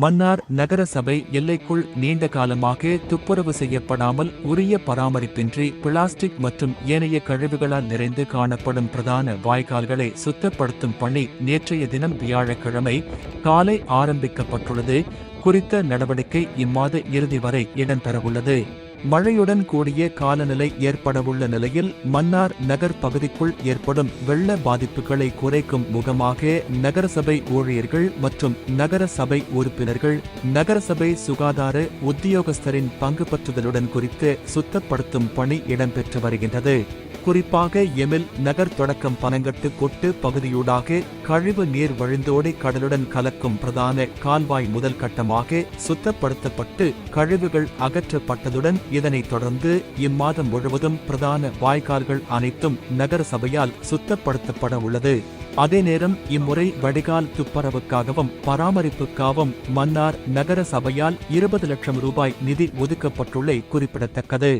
மன்னார் நகர சபை எல்லைக்குள் நீண்ட காலமாக துப்புரவு செய்யப்படாமல் உரிய பராமரிப்பின்றி பிளாஸ்டிக் மற்றும் ஏனைய கழிவுகளால் நிறைந்து காணப்படும் பிரதான வாய்க்கால்களை சுத்தப்படுத்தும் பணி நேற்றைய தினம் வியாழக்கிழமை காலை ஆரம்பிக்கப்பட்டுள்ளது. குறித்த நடவடிக்கை இம்மாத இறுதி வரை இடம்பெறவுள்ளது. மழையுடன் கூடிய காலநிலை ஏற்படவுள்ள நிலையில் மன்னார் நகர் பகுதிக்குள் ஏற்படும் வெள்ள பாதிப்புகளை குறைக்கும் முகமாக நகரசபை ஊழியர்கள் மற்றும் நகர சபை உறுப்பினர்கள் நகரசபை சுகாதார உத்தியோகஸ்தரின் பங்கு பற்றுதலுடன் குறித்து சுத்தப்படுத்தும் பணி இடம்பெற்று வருகின்றது. குறிப்பாக எமில் நகர் தொடக்கம் பனங்கட்டு கொட்டு பகுதியூடாக கழிவு நீர் வழிந்தோடி கடலுடன் கலக்கும் பிரதான கால்வாய் முதல் கட்டமாக சுத்தப்படுத்தப்பட்டு கழிவுகள் அகற்றப்பட்டதுடன் இதனைத் தொடர்ந்து இம்மாதம் முழுவதும் பிரதான வாய்க்கால்கள் அனைத்தும் நகர சபையால் சுத்தப்படுத்தப்பட உள்ளது. அதே நேரம் இம்முறை வடிகால் துப்புரவுக்காகவும் பராமரிப்புக்காகவும் மன்னார் நகர சபையால் 20 லட்சம் ரூபாய் நிதி ஒதுக்கப்பட்டுள்ளது குறிப்பிடத்தக்கது.